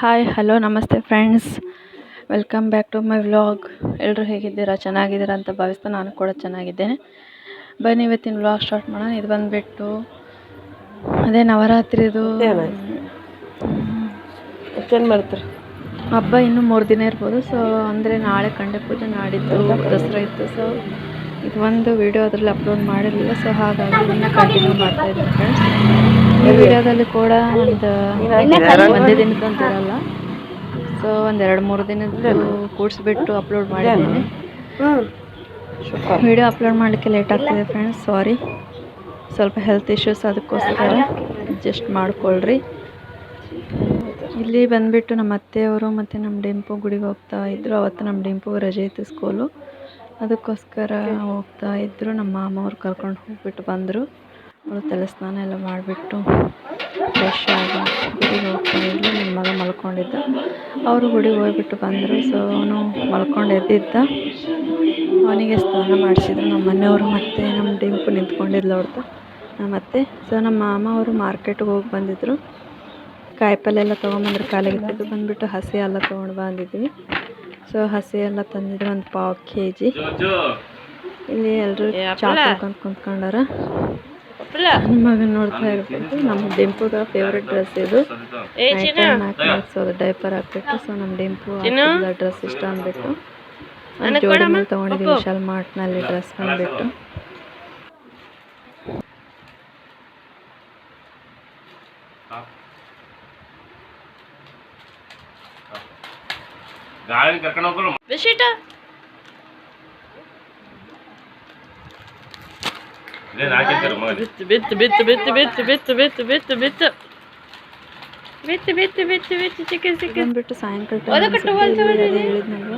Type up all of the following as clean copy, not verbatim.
Hi hello ನಮಸ್ತೆ friends, welcome back to my vlog. ಎಲ್ಲರೂ ಹೇಗಿದ್ದೀರಾ? ಚೆನ್ನಾಗಿದ್ದೀರಾ ಅಂತ ಭಾವಿಸ್ತಾ ನಾನು ಕೂಡ ಚೆನ್ನಾಗಿದ್ದೇನೆ. ಬನ್ನಿ ಇವತ್ತಿನ ವ್ಲಾಗ್ ಸ್ಟಾರ್ಟ್ ಮಾಡೋಣ. ಇದು ಬಂದುಬಿಟ್ಟು ಅದೇ ನವರಾತ್ರಿದು ಮಾಡ್ತಾರೆ ಹಬ್ಬ. ಇನ್ನೂ 3 ದಿನ ಇರ್ಬೋದು. ಸೊ ಅಂದರೆ ನಾಳೆ ಖಂಡೆ ಪೂಜೆ, ನಾಡಿದ್ದು ದಸರಾ ಇತ್ತು. ಸೊ ಇದು ಒಂದು ವಿಡಿಯೋ ಅದರಲ್ಲಿ ಅಪ್ಲೋಡ್ ಮಾಡಿರಲಿಲ್ಲ. ಸೊ ಹಾಗಾಗಿ ಇನ್ನೂ ಕಂಟಿನ್ಯೂ ಮಾಡ್ತಾ ಇದ್ದೀನಿ ಫ್ರೆಂಡ್ಸ್. ಈ ವಿಡಿಯೋದಲ್ಲಿ ಕೂಡ ಒಂದೇ ದಿನದ್ದು ಅಂತ ಇರಲ್ಲ. ಸೊ ಒಂದು 2-3 ದಿನದ್ದು ಕೂಡಿಸ್ಬಿಟ್ಟು ಅಪ್ಲೋಡ್ ಮಾಡಿದ್ದೀನಿ. ವಿಡಿಯೋ ಅಪ್ಲೋಡ್ ಮಾಡಲಿಕ್ಕೆ ಲೇಟ್ ಆಗ್ತಿದೆ ಫ್ರೆಂಡ್ಸ್, ಸಾರಿ. ಸ್ವಲ್ಪ ಹೆಲ್ತ್ ಇಶ್ಯೂಸ್, ಅದಕ್ಕೋಸ್ಕರ ಅಡ್ಜಸ್ಟ್ ಮಾಡ್ಕೊಳ್ರಿ. ಇಲ್ಲಿ ಬಂದುಬಿಟ್ಟು ನಮ್ಮ ಅತ್ತೆಯವರು ಮತ್ತು ನಮ್ಮ ಡಿಂಪು ಗುಡಿಗೆ ಹೋಗ್ತಾ ಇದ್ದರು. ಅವತ್ತು ನಮ್ಮ ಡಿಂಪು ರಜೆ ಇತ್ತು ಸ್ಕೂಲು, ಅದಕ್ಕೋಸ್ಕರ ಹೋಗ್ತಾ ಇದ್ದರು. ನಮ್ಮ ಮಾಮ ಅವ್ರು ಕರ್ಕೊಂಡು ಹೋಗ್ಬಿಟ್ಟು ಬಂದರು. ಅವಳು ತಲೆ ಸ್ನಾನ ಎಲ್ಲ ಮಾಡಿಬಿಟ್ಟು ಫ್ರೆಶ್ ಆಗಿ ಗುಡಿಗೆ ಹೋಗ್ತಾ ಇದ್ಲು. ನನ್ನ ಮಗ ಮಲ್ಕೊಂಡಿದ್ದ, ಅವರು ಗುಡಿಗೆ ಹೋಗ್ಬಿಟ್ಟು ಬಂದರು. ಸೊ ಅವನು ಮಲ್ಕೊಂಡು ಎದ್ದಿದ್ದ, ಅವನಿಗೆ ಸ್ನಾನ ಮಾಡಿಸಿದ್ರು ನಮ್ಮ ಮನೆಯವರು. ಮತ್ತು ನಮ್ಮ ಡಿಂಪು ನಿಂತ್ಕೊಂಡಿದ್ಲು ಅವ್ರದ್ದು ನಮ್ಮ ಅತ್ತೆ. ಸೊ ನಮ್ಮ ಮಾಮ ಅವರು ಮಾರ್ಕೆಟ್ಗೆ ಹೋಗಿ ಬಂದಿದ್ದರು. ಕಾಯಿಪಲ್ಲೆ ಎಲ್ಲ ತೊಗೊಂಬಂದ್ರೆ ಕಾಲಿಗೆ ಬಂದುಬಿಟ್ಟು ಹಸಿ ಎಲ್ಲ ತೊಗೊಂಡು ಬಂದಿದ್ವಿ. ಸೊ ಹಸಿ ಎಲ್ಲ ತಂದಿದ್ರು, ಒಂದು 1/4 kg. ಇಲ್ಲಿ ಎಲ್ಲರೂ ಚಾ ಕುಡ್ಕೊಂಡು ಕುಂತ್ಕೊಂಡಾರ. ನನ್ನ ಮಗನ ನೋಡ್ತಾ ಇರ್ಬೋದು. ನಮ್ಮ ಡಿಂಪುಗ ಫೇವ್ರೆಟ್ ಡ್ರೆಸ್ ಇದು. ಡೈಪರ್ ಹಾಕ್ಬಿಟ್ಟು, ಸೊ ನಮ್ಮ ಡಿಂಪು ಡ್ರೆಸ್ ಇಷ್ಟ ಅಂದ್ಬಿಟ್ಟು ಜೋಡಿ ಮೇಲೆ ತೊಗೊಂಡಿದ್ವಿ ವಿಶಾಲ್ ಮಾರ್ಟ್ನಲ್ಲಿ ಡ್ರೆಸ್ ಬಂದುಬಿಟ್ಟು. ಬಿಟ್ಟು ಸಾಯಂಕಾಲ ಹೇಳಿದ್ನಲ್ವ.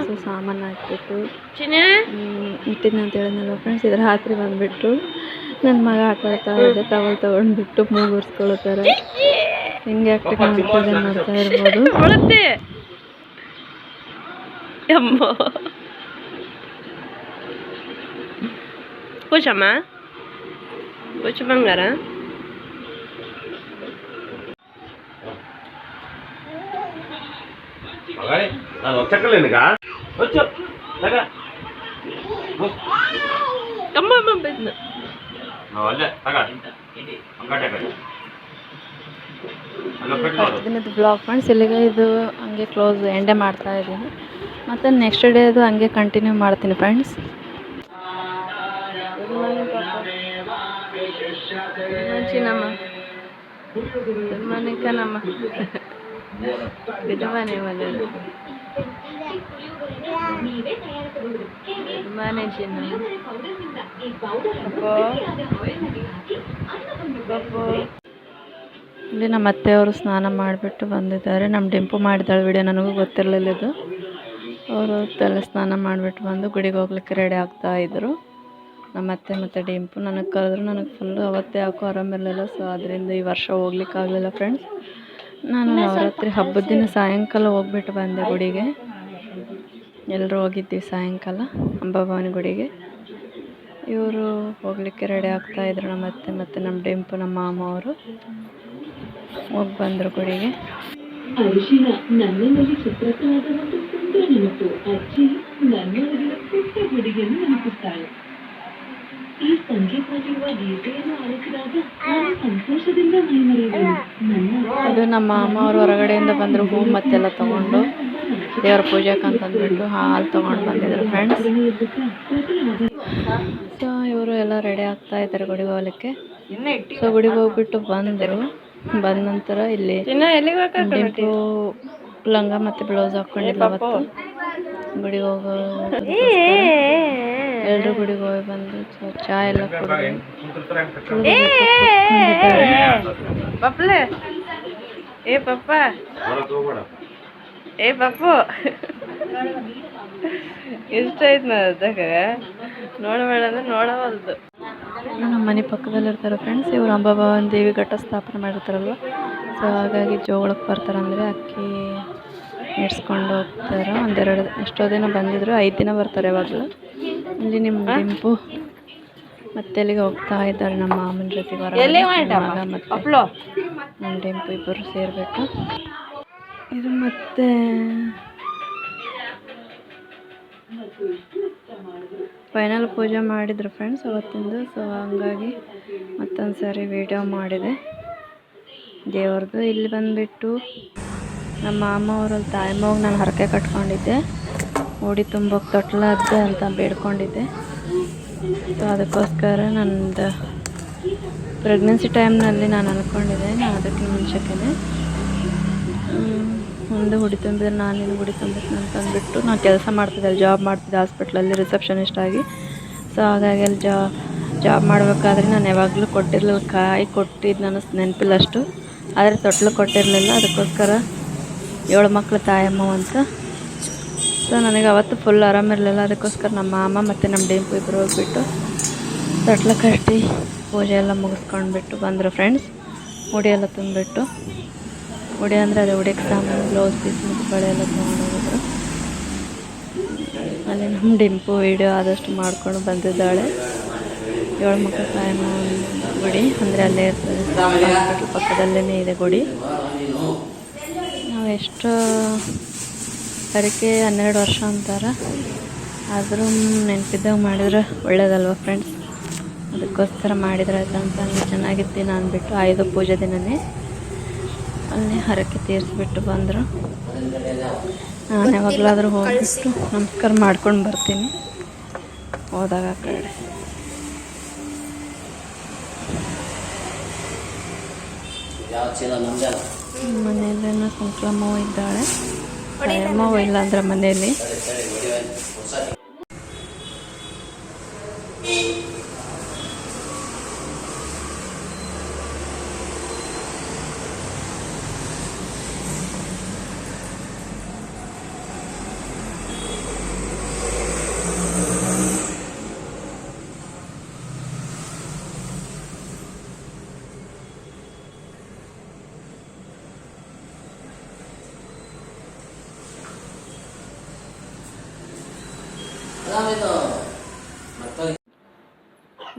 ಸೊ ಸಾಮಾನು ಹಾಕ್ಬಿಟ್ಟು ಇಟ್ಟಿದ್ನ ಅಂತ ಹೇಳಿದ್ನಲ್ವ ಫ್ರೆಂಡ್ಸ್. ಇದು ರಾತ್ರಿ ಬಂದುಬಿಟ್ಟು ನನ್ನ ಮಗ ಆಟ ಆಡ್ತಾ ಇದ್ದೆ. ಟವಲ್ ತೊಗೊಂಡ್ಬಿಟ್ಟು ಮೂಗುರ್ಸ್ಕೊಳ್ತಾರೆ. ಹಿಂಗೆ ಆಕ್ಟಿಂಗ್ ಮಾಡ್ತಿದ್ದೆ, ನೋಡ್ತಾ ಇರ್ಬೋದು. ಕೂಚಮ್ಮ ಕೂಚು ಬಂಗಾರ. ದಿನದ ಬ್ಲಾಗ್ ಫ್ರೆಂಡ್ಸ್ ಇಲ್ಲಿಗೆ ಇದು ಹಂಗೆ ಕ್ಲೋಸ್ ಎಂಡೇ ಮಾಡ್ತಾ ಇದ್ದೀನಿ. ಮತ್ತು ನೆಕ್ಸ್ಟ್ ಡೇ ಅದು ಹಂಗೆ ಕಂಟಿನ್ಯೂ ಮಾಡ್ತೀನಿ ಫ್ರೆಂಡ್ಸ್. ಚಿನ್ನಮ್ಮ ಗುಡ್ ಮಾರ್ನಿಂಗ್ ಕಣಮ್ಮ. ಗುಡ್ ಮಾರ್ನಿಂಗ್ ಮನೆಯದು. Good morning Chinnamma. ಇಲ್ಲಿ ನಮ್ಮ ಅತ್ತೆಯವರು ಸ್ನಾನ ಮಾಡಿಬಿಟ್ಟು ಬಂದಿದ್ದಾರೆ. ನಮ್ಮ ಡಿಂಪು ಮಾಡಿದ್ದಾಳೆ ವಿಡಿಯೋ, ನನಗೂ ಗೊತ್ತಿರಲಿಲ್ಲ ಇದು. ಅವರು ತಲೆ ಸ್ನಾನ ಮಾಡಿಬಿಟ್ಟು ಬಂದು ಗುಡಿಗೆ ಹೋಗ್ಲಿಕ್ಕೆ ರೆಡಿ ಆಗ್ತಾಯಿದ್ರು ನಮ್ಮ ಅತ್ತೆ ಮತ್ತು ಡಿಂಪು. ನನಗೆ ಕರೆದ್ರು, ನನಗೆ ಫುಲ್ಲು ಅವತ್ತೇ ಯಾಕೋ ಆರಾಮಿರಲಿಲ್ಲ. ಸೊ ಅದರಿಂದ ಈ ವರ್ಷ ಹೋಗ್ಲಿಕ್ಕಾಗಲಿಲ್ಲ ಫ್ರೆಂಡ್ಸ್. ನಾನು ನವರಾತ್ರಿ ಹಬ್ಬದ ದಿನ ಸಾಯಂಕಾಲ ಹೋಗ್ಬಿಟ್ಟು ಬಂದೆ ಗುಡಿಗೆ. ಎಲ್ಲರೂ ಹೋಗಿದ್ವಿ ಸಾಯಂಕಾಲ ಅಂಬಾಭವಾನಿ ಗುಡಿಗೆ. ಇವರು ಹೋಗಲಿಕ್ಕೆ ರೆಡಿ ಆಗ್ತಾಯಿದ್ರು ನಮ್ಮ ಅತ್ತೆ ಮತ್ತು ನಮ್ಮ ಡಿಂಪು, ನಮ್ಮ ಮಾಮ ಅವರು ಹೋಗಿ ಬಂದರು ಗುಡಿಗೆ. ಅರಿಶಿನ ನನ್ನಲ್ಲಿ ಚಿತ್ರಕಲಾದ ಒಂದು ಸುಂದರ ನೆನಪು. ಅಜ್ಜಿ ನನ್ನೊಳಗಿನ ಪುಟ್ಟ ಗುಡಿಗೆಯನ್ನು ನೆನಪಿಸ್ತಾಳೆ. ಈ ಸಂಗೀತದಲ್ಲಿರುವ ಗೀತೆಯನ್ನು ಆಲಿಸಿದಾಗ ನಾನು ಸಂತೋಷದಿಂದ ಮೈಮರೆಯುವೆನು. ಅದು ನಮ್ಮ ಮಾಮ ಅವರು ಹೊರಗಡೆಯಿಂದ ಬಂದರು. ಹೂ ಮತ್ತೆಲ್ಲ ತೊಗೊಂಡು ದೇವರ ಪೂಜೆಗೆ ಅಂತಂದ್ಬಿಟ್ಟು ಹಾಲು ತೊಗೊಂಡು ಬಂದಿದ್ರು ಫ್ರೆಂಡ್ಸ್. ಸೊ ಇವರು ಎಲ್ಲ ರೆಡಿ ಆಗ್ತಾ ಇದ್ದಾರೆ ಗುಡಿಗೆ ಹೋಗ್ಲಿಕ್ಕೆ. ಸೊ ಗುಡಿಗೆ ಹೋಗ್ಬಿಟ್ಟು ಬಂದರು. ಬಂದ ನಂತರ ಇಲ್ಲಿ ಡಿಂಪು ಲಂಗ ಮತ್ತು ಬ್ಲೌಸ್ ಹಾಕ್ಕೊಂಡಿಲ್ಲ ಅವತ್ತು. ಗುಡಿಗೆ ಹೋಗೋ ಎಲ್ಲರೂ ಗುಡಿಗೆ ಹೋಗಿ ಬಂದು ಚಾ ಎಲ್ಲ ಕುಡಿದು ಪಪ್ಲೆ ಏ ಪಪ್ಪ ಏ ಪಪ್ಪು ಇಷ್ಟ ಆಯ್ತು ನಾದಾಗ ನೋಡಬೇಡ ಅಂದ್ರೆ ನೋಡವಲ್ದು. ನಮ್ಮ ಮನೆ ಪಕ್ಕದಲ್ಲಿರ್ತಾರೆ ಫ್ರೆಂಡ್ಸ್. ಇವರು ಅಂಬಾಭವಾನಿ ದೇವಿ ಘಟ್ಟ ಸ್ಥಾಪನೆ ಮಾಡಿರ್ತಾರಲ್ವ. ಸೊ ಹಾಗಾಗಿ ಜೋಗಳಕ್ಕೆ ಬರ್ತಾರೆ, ಅಂದರೆ ಅಕ್ಕಿ ಇಡ್ಸ್ಕೊಂಡು ಹೋಗ್ತಾರೆ. ಒಂದೆರಡು ಎಷ್ಟೋ ದಿನ ಬಂದಿದ್ರು, 5 ದಿನ ಬರ್ತಾರೆ ಯಾವಾಗಲೂ. ಇಲ್ಲಿ ನಿಮ್ಮ ಡಿಂಪು ಮತ್ತೆ ಅಲ್ಲಿಗೆ ಹೋಗ್ತಾ ಇದ್ದಾರೆ ನಮ್ಮ ಮಾಮನ ಜೊತೆಗೆ ಮಗ ಮತ್ತೆ ನಮ್ಮ ಡೆಂಪು ಇಬ್ಬರು ಸೇರಬೇಕು. ಇದು ಮತ್ತೆ ಫೈನಲ್ ಪೂಜೆ ಮಾಡಿದ್ರು ಫ್ರೆಂಡ್ಸ್ ಅವತ್ತಿಂದು. ಸೊ ಹಂಗಾಗಿ ಮತ್ತೊಂದು ಸಾರಿ ವಿಡಿಯೋ ಮಾಡಿದೆ ದೇವ್ರದ್ದು. ಇಲ್ಲಿ ಬಂದುಬಿಟ್ಟು ನಮ್ಮ ಮಾಮ ಅವರಲ್ಲಿ ತಾಯಮ್ಮವ್ಗೆ ನಾನು ಹರಕೆ ಕಟ್ಕೊಂಡಿದ್ದೆ, ಉಡಿ ತುಂಬೋಕೆ ತೊಟ್ಲದ್ದೆ ಅಂತ ಬೇಡ್ಕೊಂಡಿದ್ದೆ. ಸೊ ಅದಕ್ಕೋಸ್ಕರ ನನ್ನದು ಪ್ರೆಗ್ನೆನ್ಸಿ ಟೈಮ್ನಲ್ಲಿ ನಾನು ಅಂದ್ಕೊಂಡಿದ್ದೆ, ಅದಕ್ಕೆ ಮುಂಚೆನೇ ಮುಂದೆ ಹುಡಿ ತುಂಬಿದ್ರೆ ನಾನು ನಿನಗೆ ಹುಡಿ ತುಂಬಿದ್ನು ಅಂತಂದ್ಬಿಟ್ಟು ನಾನು ಕೆಲಸ ಮಾಡ್ತಿದ್ದೆ, ಅಲ್ಲಿ ಜಾಬ್ ಮಾಡ್ತಿದ್ದೆ ಹಾಸ್ಪಿಟ್ಲಲ್ಲಿ ರಿಸೆಪ್ಷನಿಸ್ಟ್ ಆಗಿ. ಸೊ ಹಾಗಾಗಿ ಅಲ್ಲಿ ಜಾಬ್ ಮಾಡಬೇಕಾದ್ರೆ ನಾನು ಯಾವಾಗಲೂ ಕೊಟ್ಟಿರಲಿಲ್ಲ, ಕಾಯಿ ಕೊಟ್ಟಿದ್ದು ನಾನು ನೆನಪಿಲ್ಲ ಅಷ್ಟು, ಆದರೆ ತೊಟ್ಲು ಕೊಟ್ಟಿರಲಿಲ್ಲ. ಅದಕ್ಕೋಸ್ಕರ 7 ಮಕ್ಕಳು ತಾಯಮ್ಮ ಅಂತ. ಸೊ ನನಗೆ ಅವತ್ತು ಫುಲ್ ಆರಾಮಿರಲಿಲ್ಲ. ಅದಕ್ಕೋಸ್ಕರ ನಮ್ಮ ಮಾಮ ಮತ್ತು ನಮ್ಮ ಡೆಂಪು ಇಬ್ಬರು ಹೋಗ್ಬಿಟ್ಟು ತೊಟ್ಲು ಕಟ್ಟಿ ಪೂಜೆ ಎಲ್ಲ ಮುಗಿಸ್ಕೊಂಡ್ಬಿಟ್ಟು ಬಂದರು ಫ್ರೆಂಡ್ಸ್. ಉಡಿ ಎಲ್ಲ ತುಂಬಿಬಿಟ್ಟು, ಉಡಿ ಅಂದರೆ ಅದು ಉಡಿಗೆ ಸಾಮಾನು, ಬ್ಲೌಸ್ ಪೀಸ್ ಮತ್ತು ಬಳೆ ಎಲ್ಲ ತೊಗೊಂಡೋಗಿದ್ರು. ಅಲ್ಲಿ ನಮ್ಮ ಡೆಂಪು ವೀಡಿಯೋ ಆದಷ್ಟು ಮಾಡ್ಕೊಂಡು ಬಂದಿದ್ದಾಳೆ. 7 ಮಕ್ಕಳು ತಾಯಮ್ಮ ಗುಡಿ ಅಂದರೆ ಅಲ್ಲೇ ಇರ್ತದೆ, ಹಾಸ್ಪಿಟ್ಲ್ ಪಕ್ಕದಲ್ಲೇ ಇದೆ ಗುಡಿ. ನಾವು ಎಷ್ಟು ಹರಕೆ 12 ವರ್ಷ ಅಂತಾರೆ, ಆದರೂ ನೆನಪಿದ್ದಾಗ ಮಾಡಿದ್ರೆ ಒಳ್ಳೇದಲ್ವ ಫ್ರೆಂಡ್ಸ್. ಅದಕ್ಕೋಸ್ಕರ ಮಾಡಿದ್ರೆ ಆಯ್ತು ಅಂತ ಅಲ್ಲಿ ಚೆನ್ನಾಗಿತ್ತು ದಿನ ಅಂದ್ಬಿಟ್ಟು 5 ಪೂಜೆ ದಿನವೇ ಅಲ್ಲಿ ಹರಕೆ ತೀರಿಸ್ಬಿಟ್ಟು ಬಂದರು. ನಾನು ಯಾವಾಗಲಾದರೂ ಹೋಗ್ಬಿಟ್ಟು ನಮಸ್ಕಾರ ಮಾಡ್ಕೊಂಡು ಬರ್ತೀನಿ ಹೋದಾಗ ಆ ಕಡೆ. ಮನೆಯಲ್ಲೇನೋ ಸಂಕ್ರಮವ ಇದ್ದಾಳೆ, ಅಮ್ಮವ ಇಲ್ಲ ಅಂದ್ರೆ ಮನೆಯಲ್ಲಿ.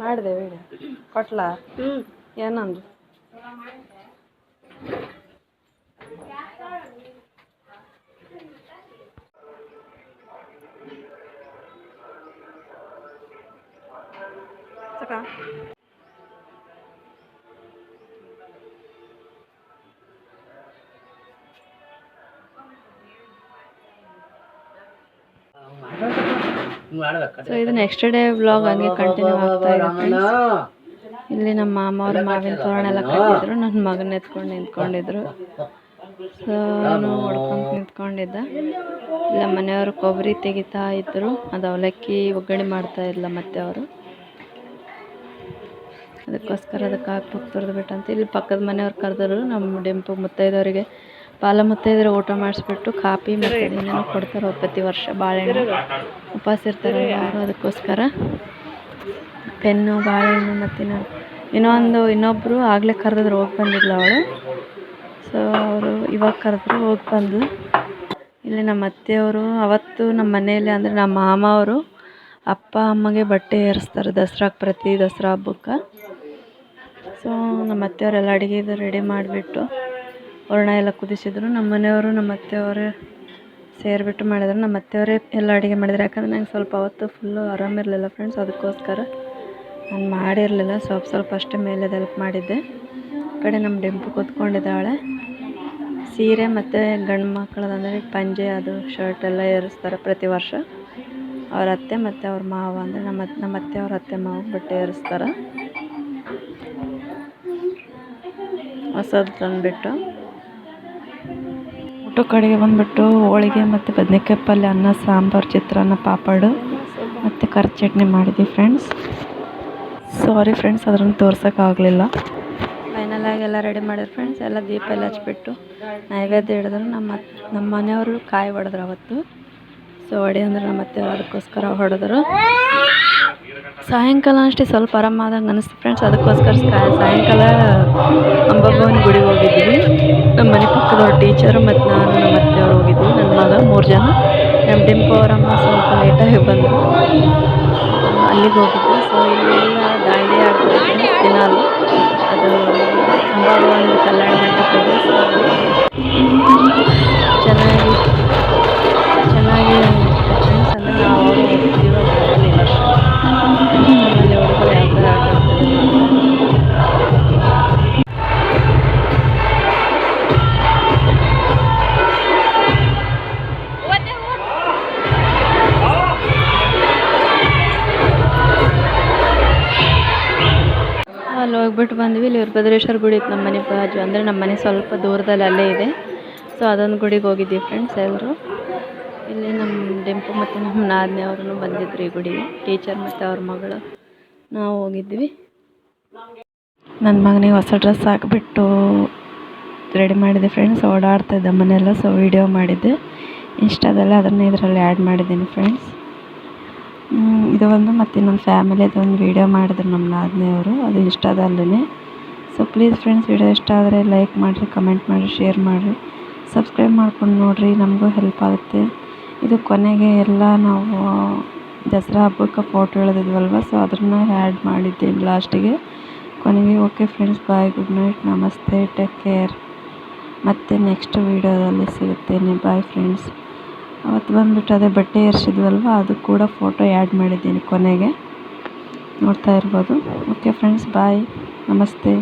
ಮಾಡಿದೆ ವಿಡಿಯೋ ಕೊಟ್ಲ ಏನಂದು ಸೊ ಇದು ನೆಕ್ಸ್ಟ್ ಡೇ ವ್ಲಾಗ್ ಹಂಗೆ ಕಂಟಿನ್ಯೂ ಆಗ್ತಾ ಇದೆ. ಇಲ್ಲಿ ನಮ್ಮ ಮಾಮ ಅವ್ರ ಮಾವಿನ ತೋರಣ ಎಲ್ಲ ಕಟ್ಟಿದ್ರು, ನನ್ನ ಮಗನ ಎತ್ಕೊಂಡು ನಿಂತ್ಕೊಂಡಿದ್ರು. ಸೊ ಅವನು ಹೊಡ್ಕೊಂಡು ನಿಂತ್ಕೊಂಡಿದ್ದ. ಇಲ್ಲ ಮನೆಯವರು ಕೊಬ್ಬರಿ ತೆಗಿತಾ ಇದ್ರು, ಅದು ಅವಲಕ್ಕಿ ಒಗ್ಗರಣೆ ಮಾಡ್ತಾ ಇಲ್ಲ ಮತ್ತೆ ಅವರು, ಅದಕ್ಕೋಸ್ಕರ ಅದಕ್ಕೆ ಹಾಕ್ಬಿಟ್ಟು ತುರಿದ್ಬಿಟ್ಟಂತ. ಇಲ್ಲಿ ಪಕ್ಕದ ಮನೆಯವ್ರು ಕರೆದ್ರು ನಮ್ಮ ಡೆಂಪು ಮುತ್ತೈದವರಿಗೆ ಪಾಲ ಮುತ್ತೈದ್ರೆ ಊಟ ಮಾಡಿಸ್ಬಿಟ್ಟು ಕಾಪಿ ಮತ್ತು ಏನೇನೋ ಕೊಡ್ತಾರೆ ಪ್ರತಿ ವರ್ಷ, ಬಾಳೆಹಣ್ಣು ಉಪವಾಸ ಇರ್ತಾರೆ ಅವರು. ಅದಕ್ಕೋಸ್ಕರ ಪೆನ್ನು, ಬಾಳೆಹಣ್ಣು ಮತ್ತು ಇನ್ನೊಬ್ಬರು ಆಗಲೇ ಕರೆದಿದ್ರು, ಹೋಗಿ ಬಂದಿದ್ಲು ಅವಳು. ಸೊ ಅವರು ಇವಾಗ ಕರೆದ್ರು, ಹೋಗಿ ಬಂದ್ಲು. ಇಲ್ಲಿ ನಮ್ಮ ಅತ್ತೆಯವರು ಅವತ್ತು ನಮ್ಮ ಮನೆಯಲ್ಲಿ ಅಂದರೆ ನಮ್ಮ ಮಾಮ ಅವರು ಅಪ್ಪ ಅಮ್ಮಗೆ ಬಟ್ಟೆ ಏರಿಸ್ತಾರೆ ದಸರಾಕ್ಕೆ, ಪ್ರತಿ ದಸರಾ ಹಬ್ಬಕ್ಕೆ. ಸೊ ನಮ್ಮ ಅತ್ತೆಯವರೆಲ್ಲ ಅಡುಗೆದು ರೆಡಿ ಮಾಡಿಬಿಟ್ಟು ಹೂರಣ ಎಲ್ಲ ಕುದಿಸಿದ್ರು. ನಮ್ಮ ಮನೆಯವರು ನಮ್ಮ ಅತ್ತೆಯವರೇ ಸೇರಿಬಿಟ್ಟು ಮಾಡಿದ್ರು. ನಮ್ಮ ಅತ್ತೆಯವರೇ ಎಲ್ಲ ಅಡುಗೆ ಮಾಡಿದ್ರು, ಯಾಕಂದರೆ ನಂಗೆ ಸ್ವಲ್ಪ ಅವತ್ತು ಫುಲ್ಲು ಆರಾಮಿರಲಿಲ್ಲ ಫ್ರೆಂಡ್ಸ್, ಅದಕ್ಕೋಸ್ಕರ ನಾನು ಮಾಡಿರಲಿಲ್ಲ, ಸ್ವಲ್ಪ ಅಷ್ಟೇ ಮೇಲೆ ಹೆಲ್ಪ್ ಮಾಡಿದ್ದೆ. ಆ ಕಡೆ ನಮ್ಮ ಡೆಂಪು ಕೂತ್ಕೊಂಡಿದ್ದಾಳೆ. ಸೀರೆ ಮತ್ತು ಗಂಡು ಮಕ್ಕಳದಂದರೆ ಪಂಜೆ, ಅದು ಶರ್ಟ್ ಎಲ್ಲ ಏರಿಸ್ತಾರೆ ಪ್ರತಿ ವರ್ಷ. ಅವ್ರ ಅತ್ತೆ ಮತ್ತು ಅವ್ರ ಮಾವ ಅಂದರೆ ನಮ್ಮ ಅತ್ತೆ ಅವ್ರ ಅತ್ತೆ ಮಾವ ಬಟ್ಟೆ ಏರಿಸ್ತಾರೆ ಹೊಸದು ತಂದುಬಿಟ್ಟು. ಊಟ ಕಡೆಗೆ ಬಂದುಬಿಟ್ಟು ಹೋಳಿಗೆ ಮತ್ತು ಬದನೆಕಾಯಿ ಪಲ್ಯ, ಅನ್ನ, ಸಾಂಬಾರು, ಚಿತ್ರಾನ್ನ, ಪಾಪಡು ಮತ್ತು ಖಾರ ಚಟ್ನಿ ಮಾಡಿದ್ವಿ ಫ್ರೆಂಡ್ಸ್. ಸಾರಿ ಫ್ರೆಂಡ್ಸ್, ಅದನ್ನು ತೋರ್ಸೋಕ್ಕಾಗಲಿಲ್ಲ. ಫೈನಲಾಗಿ ಎಲ್ಲ ರೆಡಿ ಮಾಡಿದ್ರು ಫ್ರೆಂಡ್ಸ್. ಎಲ್ಲ ದೀಪ ಎಲ್ಲ ಹಚ್ಬಿಟ್ಟು ನೈವೇದ್ಯ ಹಿಡಿದ್ರು. ನಮ್ಮ ಮನೆಯವರು ಕಾಯಿ ಹೊಡೆದ್ರು ಅವತ್ತು. ಸೊ ಹೊಡೆ ಅಂದ್ರೆ ನಮ್ಮ ಅತ್ತೆ ಅದಕ್ಕೋಸ್ಕರ ಹೊಡೆದ್ರು. ಸಾಯಂಕಾಲ ಅಷ್ಟೇ ಸ್ವಲ್ಪ ಆರಾಮಾದಂಗೆ ಅನಿಸ್ತು ಫ್ರೆಂಡ್ಸ್, ಅದಕ್ಕೋಸ್ಕರ ಸಾಯಂಕಾಲ ಅಂಬಾಭವಾನಿ ಗುಡಿಗೆ ಹೋಗಿದ್ವಿ. ನಮ್ಮ ಮನೆ ಪಕ್ಕದವ್ರ ಟೀಚರು ಮತ್ತು ನಾನು, ನಮ್ಮ ಅತ್ತೆಯವ್ರು ಹೋಗಿದ್ವಿ, ನನ್ನ ಮಗ, 3 ಜನ. ನಮ್ಮ ಡೆಂಪು ಅವರಮ್ಮ ಸ್ವಲ್ಪ ಲೇಟಾಗಿ ಬಂದರು, ಅಲ್ಲಿಗೆ ಹೋಗಿದ್ವಿ. ಸೊ ಇಲ್ಲೆಲ್ಲ ಮಾಡ್ತೀವಿ ಫ್ರೆಂಡ್ಸ್ ದಿನಾಲು. ಅದು ಅಂಬಾಗ ಒಂದು ಕಲ್ಯಾಣ ಮಂಟಪ ಇದೆ. ಸೊ ಚೆನ್ನಾಗಿ ಫ್ರೆಂಡ್ಸ್. ಅಂದರೆ ನಾವು ಅವರು ಹೋಗ್ತೀವಿ ಹೋಗಲ್ಲ ಈ ವರ್ಷ. ನಮ್ಮಲ್ಲಿ ಹುಡುಗರು ಯಾವ ಥರ ಆಟ ಆಡ್ತಾರೆ ಅಲ್ಲಿ ಹೋಗ್ಬಿಟ್ಟು ಬಂದ್ವಿ. ಇಲ್ಲಿ ವೀರಭದ್ರೇಶ್ವರ ಗುಡಿ ಇತ್ತು ನಮ್ಮ ಮನೆ ಬಾಜು. ಅಂದರೆ ನಮ್ಮ ಮನೆ ಸ್ವಲ್ಪ ದೂರದಲ್ಲಿ ಅಲ್ಲೇ ಇದೆ. ಸೊ ಅದೊಂದು ಗುಡಿಗೆ ಹೋಗಿದ್ದೀವಿ ಫ್ರೆಂಡ್ಸ್ ಎಲ್ಲರೂ. ಇಲ್ಲಿ ನಮ್ಮ ಡೆಂಪು ಮತ್ತು ನಮ್ಮ ನಾದಿನಿ ಅವ್ರೂ ಬಂದಿದ್ರು ಈ ಗುಡಿಗೆ, ಟೀಚರ್ ಮತ್ತು ಅವ್ರ ಮಗಳು. ನಾವು ಹೋಗಿದ್ವಿ. ನನ್ನ ಮಗನಿಗೆ ಹೊಸ ಡ್ರೆಸ್ ಹಾಕಿಬಿಟ್ಟು ರೆಡಿ ಮಾಡಿದೆ ಫ್ರೆಂಡ್ಸ್. ಓಡಾಡ್ತಾಯಿದ್ದ ಮನೆಯೆಲ್ಲ. ಸೊ ವೀಡಿಯೋ ಮಾಡಿದ್ದೆ ಇನ್ಸ್ಟಾದಲ್ಲಿ, ಅದನ್ನು ಇದರಲ್ಲಿ ಆ್ಯಡ್ ಮಾಡಿದ್ದೀನಿ ಫ್ರೆಂಡ್ಸ್. ಇದು ಒಂದು ಮತ್ತು ಇನ್ನೊಂದು ಫ್ಯಾಮಿಲಿದು ಒಂದು ವೀಡಿಯೋ ಮಾಡಿದ್ರು ನಮ್ಮ ನಾದಿನಿ ಅವರು, ಅದು ಇನ್ಸ್ಟಾದಲ್ಲೇ. ಸೊ ಪ್ಲೀಸ್ ಫ್ರೆಂಡ್ಸ್, ವೀಡಿಯೋ ಇಷ್ಟ ಆದರೆ ಲೈಕ್ ಮಾಡಿರಿ, ಕಮೆಂಟ್ ಮಾಡಿರಿ, ಶೇರ್ ಮಾಡಿರಿ, ಸಬ್ಸ್ಕ್ರೈಬ್ ಮಾಡ್ಕೊಂಡು ನೋಡಿರಿ, ನಮಗೂ ಹೆಲ್ಪ್ ಆಗುತ್ತೆ. ಇದು ಕೊನೆಗೆ ಎಲ್ಲ ನಾವು ದಸರಾ ಹಬ್ಬಕ್ಕೆ ಫೋಟೋ ಎಳೆದಿದ್ವಲ್ವ, ಸೊ ಅದನ್ನು ಆ್ಯಡ್ ಮಾಡಿದ್ದೀನಿ ಲಾಸ್ಟಿಗೆ ಕೊನೆಗೆ. ಓಕೆ ಫ್ರೆಂಡ್ಸ್, ಬಾಯ್, ಗುಡ್ ನೈಟ್, ನಮಸ್ತೆ, ಟೇಕ್ ಕೇರ್. ಮತ್ತು ನೆಕ್ಸ್ಟ್ ವೀಡಿಯೋದಲ್ಲಿ ಸಿಗುತ್ತೇನೆ. Bye friends. ಅವತ್ತು ಬಂದುಬಿಟ್ಟು ಅದೇ ಬಟ್ಟೆ ಏರಿಸಿದ್ವಲ್ವ, ಅದು ಕೂಡ ಫೋಟೋ ಆ್ಯಡ್ ಮಾಡಿದ್ದೀನಿ ಕೊನೆಗೆ, ನೋಡ್ತಾ ಇರ್ಬೋದು. ಓಕೆ ಫ್ರೆಂಡ್ಸ್, ಬಾಯ್, ನಮಸ್ತೆ.